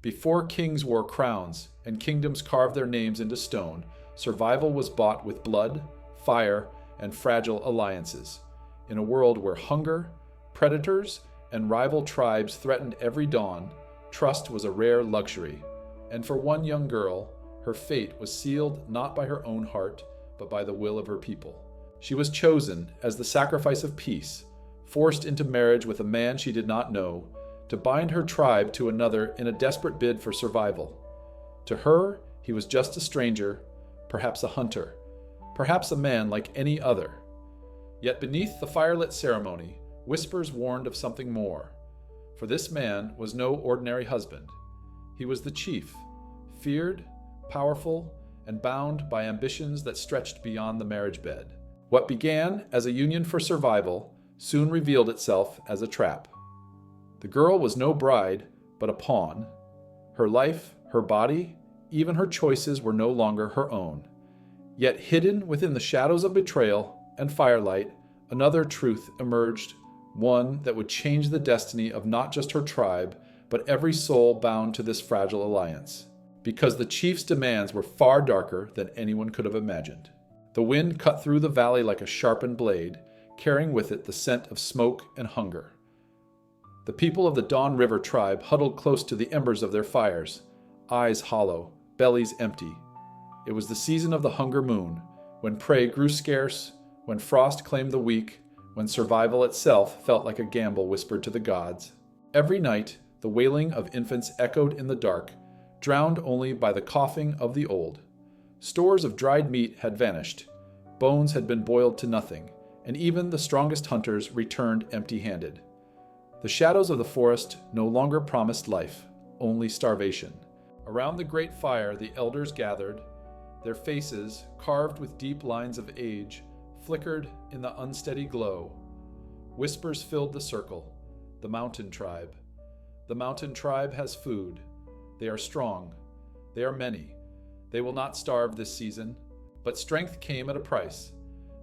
Before kings wore crowns and kingdoms carved their names into stone, survival was bought with blood, fire, and fragile alliances. In a world where hunger, predators, and rival tribes threatened every dawn, trust was a rare luxury. And for one young girl, her fate was sealed not by her own heart, but by the will of her people. She was chosen as the sacrifice of peace, forced into marriage with a man she did not know, to bind her tribe to another in a desperate bid for survival. To her, he was just a stranger, perhaps a hunter, perhaps a man like any other. Yet beneath the firelit ceremony, whispers warned of something more. For this man was no ordinary husband. He was the chief, feared, powerful, and bound by ambitions that stretched beyond the marriage bed. What began as a union for survival soon revealed itself as a trap. The girl was no bride, but a pawn. Her life, her body, even her choices were no longer her own. Yet hidden within the shadows of betrayal and firelight, another truth emerged, one that would change the destiny of not just her tribe, but every soul bound to this fragile alliance. Because the chief's demands were far darker than anyone could have imagined. The wind cut through the valley like a sharpened blade, carrying with it the scent of smoke and hunger. The people of the Dawn River tribe huddled close to the embers of their fires, eyes hollow, bellies empty. It was the season of the hunger moon, when prey grew scarce, when frost claimed the weak, when survival itself felt like a gamble whispered to the gods. Every night, the wailing of infants echoed in the dark, drowned only by the coughing of the old. Stores of dried meat had vanished, bones had been boiled to nothing, and even the strongest hunters returned empty-handed. The shadows of the forest no longer promised life, only starvation. Around the great fire the elders gathered, their faces, carved with deep lines of age, flickered in the unsteady glow. Whispers filled the circle. The mountain tribe. The mountain tribe has food. They are strong. They are many. They will not starve this season. But strength came at a price.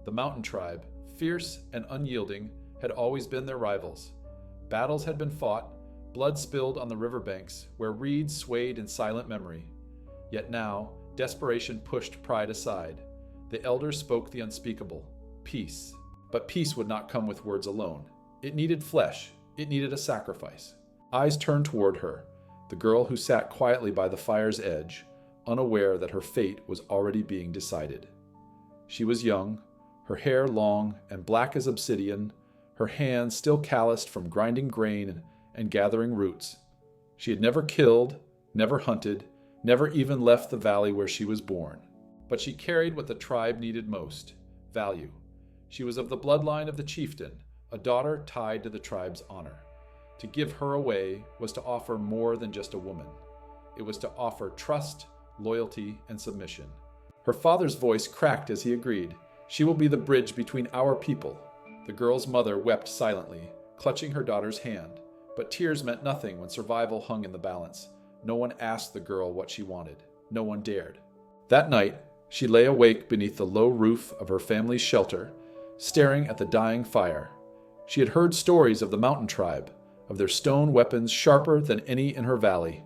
The mountain tribe, fierce and unyielding, had always been their rivals. Battles had been fought, blood spilled on the riverbanks, where reeds swayed in silent memory. Yet now, desperation pushed pride aside. The elders spoke the unspeakable, peace. But peace would not come with words alone. It needed flesh. It needed a sacrifice. Eyes turned toward her, the girl who sat quietly by the fire's edge, unaware that her fate was already being decided. She was young, her hair long and black as obsidian, her hands still calloused from grinding grain and gathering roots. She had never killed, never hunted, never even left the valley where she was born. But she carried what the tribe needed most, value. She was of the bloodline of the chieftain, a daughter tied to the tribe's honor. To give her away was to offer more than just a woman. It was to offer trust, loyalty, and submission. Her father's voice cracked as he agreed. She will be the bridge between our people. The girl's mother wept silently, clutching her daughter's hand. But tears meant nothing when survival hung in the balance. No one asked the girl what she wanted. No one dared. That night, she lay awake beneath the low roof of her family's shelter, staring at the dying fire. She had heard stories of the mountain tribe, of their stone weapons sharper than any in her valley,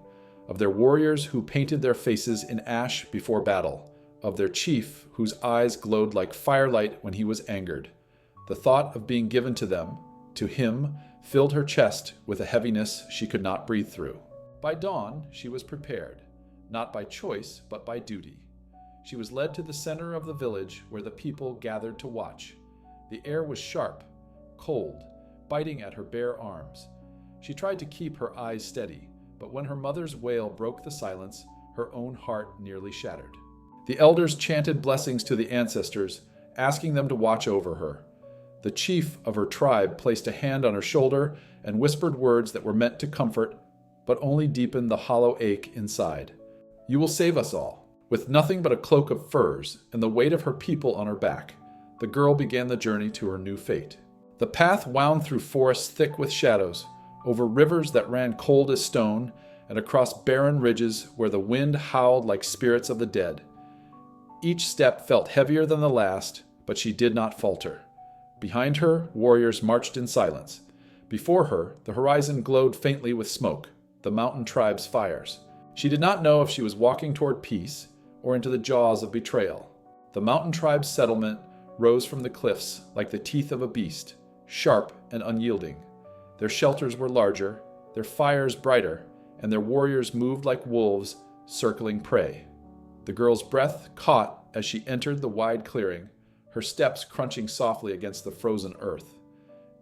of their warriors who painted their faces in ash before battle, of their chief whose eyes glowed like firelight when he was angered. The thought of being given to them, to him, filled her chest with a heaviness she could not breathe through. By dawn, she was prepared, not by choice, but by duty. She was led to the center of the village where the people gathered to watch. The air was sharp, cold, biting at her bare arms. She tried to keep her eyes steady, but when her mother's wail broke the silence, her own heart nearly shattered. The elders chanted blessings to the ancestors, asking them to watch over her. The chief of her tribe placed a hand on her shoulder and whispered words that were meant to comfort, but only deepened the hollow ache inside. "You will save us all." With nothing but a cloak of furs and the weight of her people on her back, the girl began the journey to her new fate. The path wound through forests thick with shadows, over rivers that ran cold as stone, and across barren ridges where the wind howled like spirits of the dead. Each step felt heavier than the last, but she did not falter. Behind her, warriors marched in silence. Before her, the horizon glowed faintly with smoke, the mountain tribe's fires. She did not know if she was walking toward peace or into the jaws of betrayal. The mountain tribe's settlement rose from the cliffs like the teeth of a beast, sharp and unyielding. Their shelters were larger, their fires brighter, and their warriors moved like wolves circling prey. The girl's breath caught as she entered the wide clearing, her steps crunching softly against the frozen earth.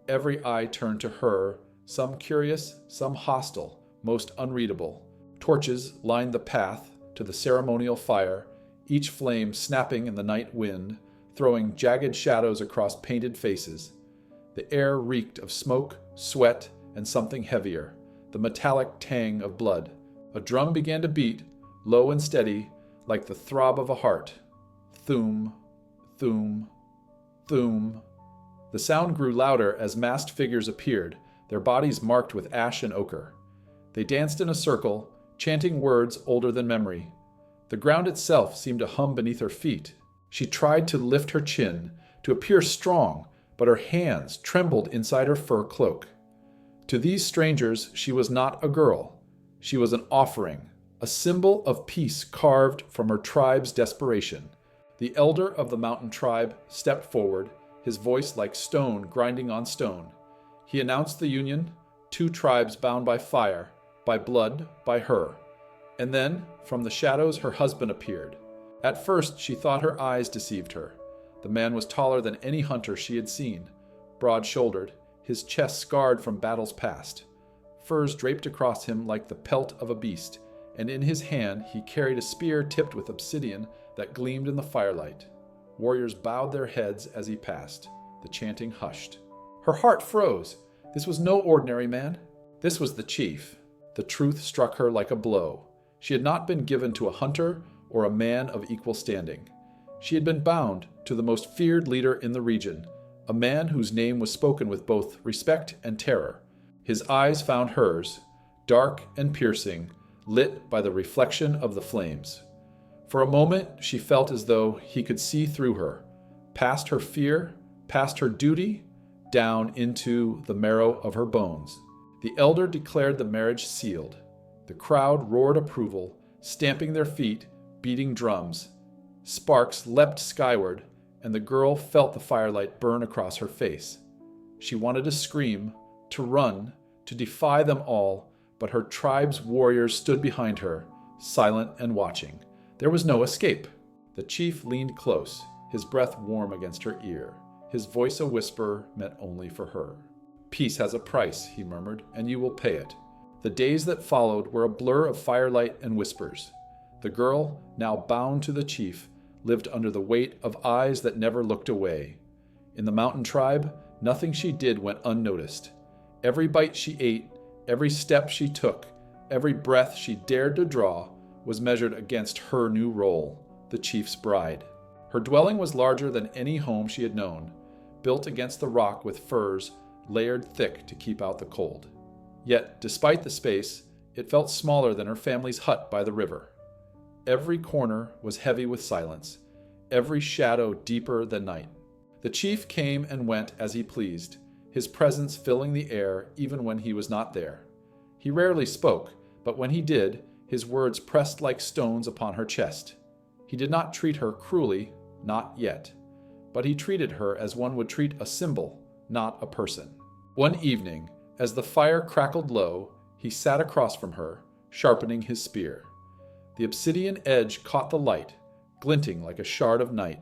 Every eye turned to her, some curious, some hostile, most unreadable. Torches lined the path to the ceremonial fire, each flame snapping in the night wind, throwing jagged shadows across painted faces. The air reeked of smoke, sweat, and something heavier, the metallic tang of blood. A drum began to beat, low and steady, like the throb of a heart. Thum, thum, thum. The sound grew louder as masked figures appeared, their bodies marked with ash and ochre. They danced in a circle, chanting words older than memory. The ground itself seemed to hum beneath her feet. She tried to lift her chin, to appear strong, but her hands trembled inside her fur cloak. To these strangers, she was not a girl. She was an offering, a symbol of peace carved from her tribe's desperation. The elder of the mountain tribe stepped forward, his voice like stone grinding on stone. He announced the union, two tribes bound by fire, by blood, by her. And then, from the shadows, her husband appeared. At first, she thought her eyes deceived her. The man was taller than any hunter she had seen, broad-shouldered, his chest scarred from battles past. Furs draped across him like the pelt of a beast, and in his hand he carried a spear tipped with obsidian that gleamed in the firelight. Warriors bowed their heads as he passed. The chanting hushed. Her heart froze. This was no ordinary man. This was the chief. The truth struck her like a blow. She had not been given to a hunter or a man of equal standing. She had been bound to the most feared leader in the region, a man whose name was spoken with both respect and terror. His eyes found hers, dark and piercing, lit by the reflection of the flames. For a moment, she felt as though he could see through her, past her fear, past her duty, down into the marrow of her bones. The elder declared the marriage sealed. The crowd roared approval, stamping their feet, beating drums. Sparks leapt skyward, and the girl felt the firelight burn across her face. She wanted to scream, to run, to defy them all, but her tribe's warriors stood behind her, silent and watching. There was no escape. The chief leaned close, his breath warm against her ear, his voice a whisper meant only for her. Peace has a price, he murmured, and you will pay it. The days that followed were a blur of firelight and whispers. The girl, now bound to the chief, lived under the weight of eyes that never looked away. In the mountain tribe, nothing she did went unnoticed. Every bite she ate, every step she took, every breath she dared to draw was measured against her new role, the chief's bride. Her dwelling was larger than any home she had known, built against the rock with firs layered thick to keep out the cold. Yet, despite the space, it felt smaller than her family's hut by the river. Every corner was heavy with silence, every shadow deeper than night. The chief came and went as he pleased, his presence filling the air even when he was not there. He rarely spoke, but when he did, his words pressed like stones upon her chest. He did not treat her cruelly, not yet, but he treated her as one would treat a symbol, not a person. One evening, as the fire crackled low, he sat across from her, sharpening his spear. The obsidian edge caught the light, glinting like a shard of night.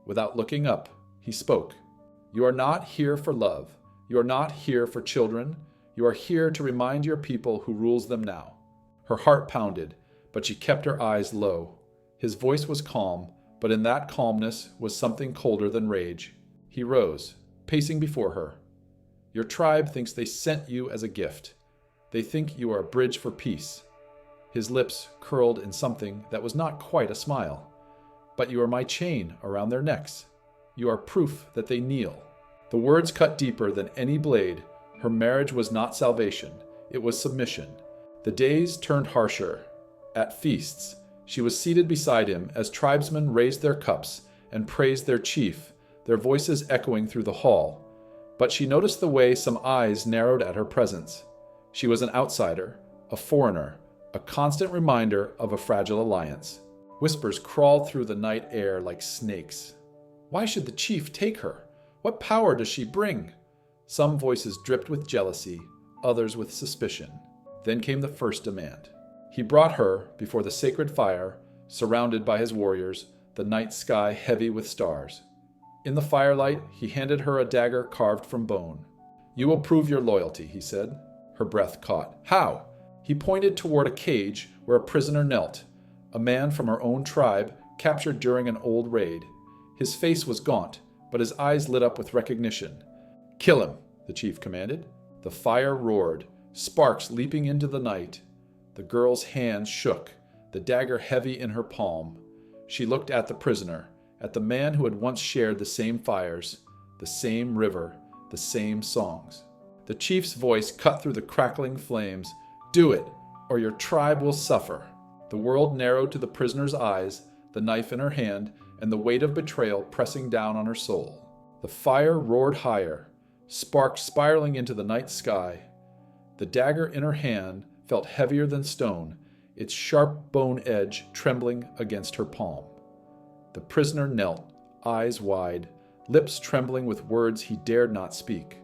Without looking up, he spoke. You are not here for love. You are not here for children. You are here to remind your people who rules them now. Her heart pounded, but she kept her eyes low. His voice was calm, but in that calmness was something colder than rage. He rose, pacing before her. Your tribe thinks they sent you as a gift. They think you are a bridge for peace. His lips curled in something that was not quite a smile. But you are my chain around their necks. You are proof that they kneel. The words cut deeper than any blade. Her marriage was not salvation. It was submission. The days turned harsher. At feasts, she was seated beside him as tribesmen raised their cups and praised their chief, their voices echoing through the hall. But she noticed the way some eyes narrowed at her presence. She was an outsider, a foreigner, a constant reminder of a fragile alliance. Whispers crawled through the night air like snakes. Why should the chief take her? What power does she bring? Some voices dripped with jealousy, others with suspicion. Then came the first demand. He brought her before the sacred fire, surrounded by his warriors, the night sky heavy with stars. In the firelight, he handed her a dagger carved from bone. "You will prove your loyalty," he said. Her breath caught. "How?" He pointed toward a cage where a prisoner knelt, a man from her own tribe, captured during an old raid. His face was gaunt, but his eyes lit up with recognition. "Kill him," the chief commanded. The fire roared, sparks leaping into the night. The girl's hands shook, the dagger heavy in her palm. She looked at the prisoner, at the man who had once shared the same fires, the same river, the same songs. The chief's voice cut through the crackling flames. "Do it, or your tribe will suffer." The world narrowed to the prisoner's eyes, the knife in her hand, and the weight of betrayal pressing down on her soul. The fire roared higher, sparks spiraling into the night sky. The dagger in her hand felt heavier than stone, its sharp bone edge trembling against her palm. The prisoner knelt, eyes wide, lips trembling with words he dared not speak.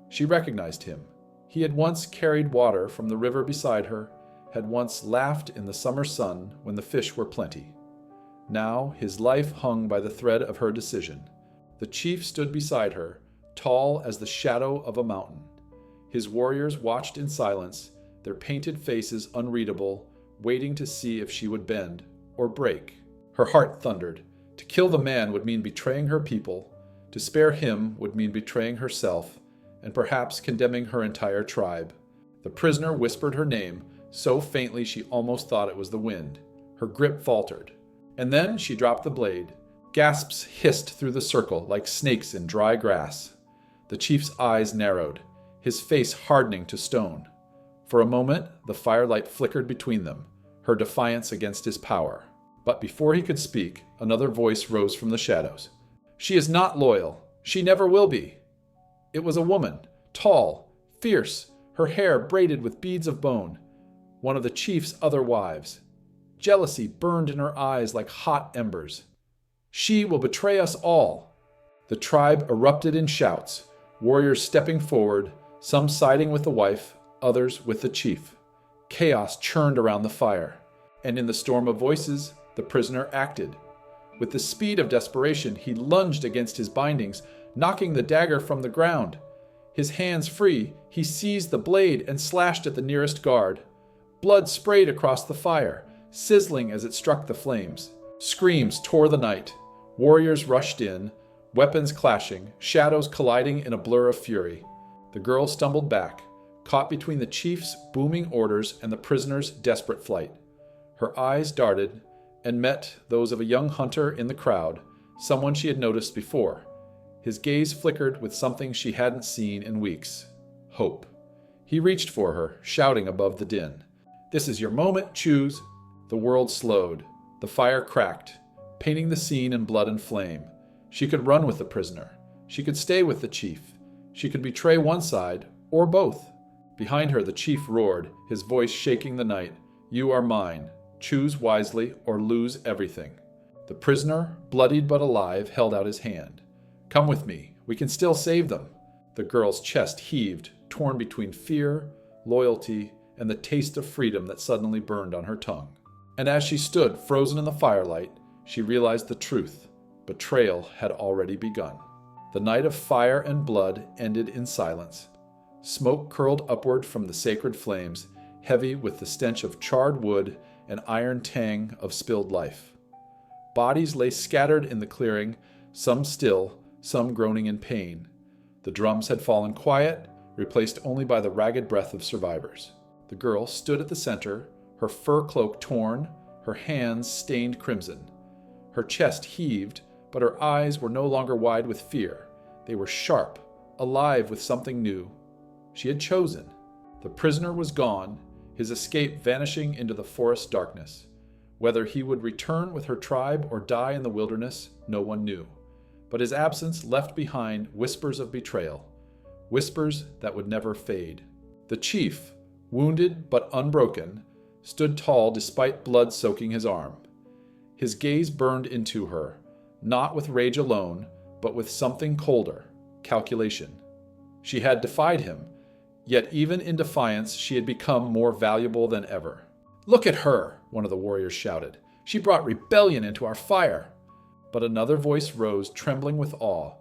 She recognized him. He had once carried water from the river beside her, had once laughed in the summer sun when the fish were plenty. Now his life hung by the thread of her decision. The chief stood beside her, tall as the shadow of a mountain. His warriors watched in silence, their painted faces unreadable, waiting to see if she would bend or break. Her heart thundered. To kill the man would mean betraying her people. To spare him would mean betraying herself, and perhaps condemning her entire tribe. The prisoner whispered her name, so faintly she almost thought it was the wind. Her grip faltered. And then she dropped the blade. Gasps hissed through the circle like snakes in dry grass. The chief's eyes narrowed, his face hardening to stone. For a moment, the firelight flickered between them, her defiance against his power. But before he could speak, another voice rose from the shadows. "She is not loyal. She never will be." It was a woman, tall, fierce, her hair braided with beads of bone. One of the chief's other wives. Jealousy burned in her eyes like hot embers. "She will betray us all." The tribe erupted in shouts, warriors stepping forward, some siding with the wife, others with the chief. Chaos churned around the fire, and in the storm of voices, the prisoner acted. With the speed of desperation, he lunged against his bindings, knocking the dagger from the ground. His hands free, he seized the blade and slashed at the nearest guard. Blood sprayed across the fire, sizzling as it struck the flames. Screams tore the night. Warriors rushed in, weapons clashing, shadows colliding in a blur of fury. The girl stumbled back, caught between the chief's booming orders and the prisoner's desperate flight. Her eyes darted and met those of a young hunter in the crowd, someone she had noticed before. His gaze flickered with something she hadn't seen in weeks. Hope. He reached for her, shouting above the din. "This is your moment, choose." The world slowed. The fire cracked, painting the scene in blood and flame. She could run with the prisoner. She could stay with the chief. She could betray one side, or both. Behind her the chief roared, his voice shaking the night. "You are mine. Choose wisely or lose everything." The prisoner, bloodied but alive, held out his hand. "Come with me. We can still save them." The girl's chest heaved, torn between fear, loyalty, and the taste of freedom that suddenly burned on her tongue. And as she stood frozen in the firelight, she realized the truth. Betrayal had already begun. The night of fire and blood ended in silence. Smoke curled upward from the sacred flames, heavy with the stench of charred wood and iron tang of spilled life. Bodies lay scattered in the clearing, some still, some groaning in pain. The drums had fallen quiet, replaced only by the ragged breath of survivors. The girl stood at the center, her fur cloak torn, her hands stained crimson. Her chest heaved, but her eyes were no longer wide with fear. They were sharp, alive with something new. She had chosen. The prisoner was gone, his escape vanishing into the forest darkness. Whether he would return with her tribe or die in the wilderness, no one knew. But his absence left behind whispers of betrayal, whispers that would never fade. The chief, wounded but unbroken, stood tall despite blood soaking his arm. His gaze burned into her, not with rage alone, but with something colder, calculation. She had defied him, yet even in defiance she had become more valuable than ever. "Look at her," one of the warriors shouted. "She brought rebellion into our fire." But another voice rose, trembling with awe.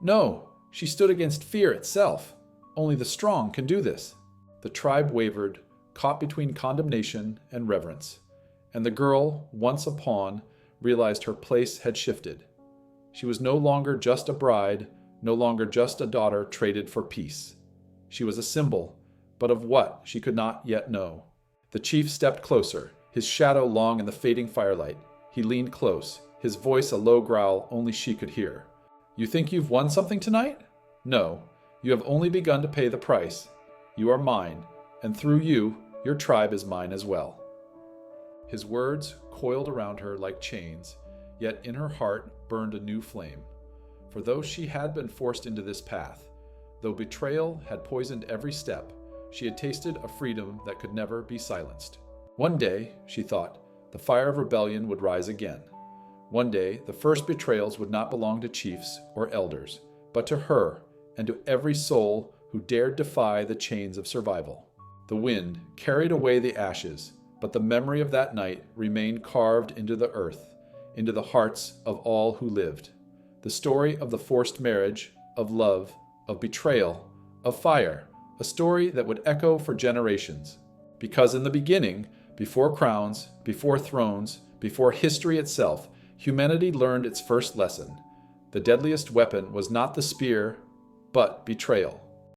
"No, she stood against fear itself. Only the strong can do this." The tribe wavered, caught between condemnation and reverence, and the girl, once a pawn, realized her place had shifted. She was no longer just a bride, no longer just a daughter traded for peace. She was a symbol, but of what she could not yet know. The chief stepped closer, his shadow long in the fading firelight. He leaned close, his voice a low growl only she could hear. "You think you've won something tonight? No, you have only begun to pay the price. You are mine, and through you, your tribe is mine as well." His words coiled around her like chains, yet in her heart burned a new flame. For though she had been forced into this path, though betrayal had poisoned every step, she had tasted a freedom that could never be silenced. One day, she thought, the fire of rebellion would rise again. One day, the first betrayals would not belong to chiefs or elders, but to her and to every soul who dared defy the chains of survival. The wind carried away the ashes, but the memory of that night remained carved into the earth, into the hearts of all who lived. The story of the forced marriage, of love, of betrayal, of fire, a story that would echo for generations. Because in the beginning, before crowns, before thrones, before history itself, humanity learned its first lesson. The deadliest weapon was not the spear, but betrayal.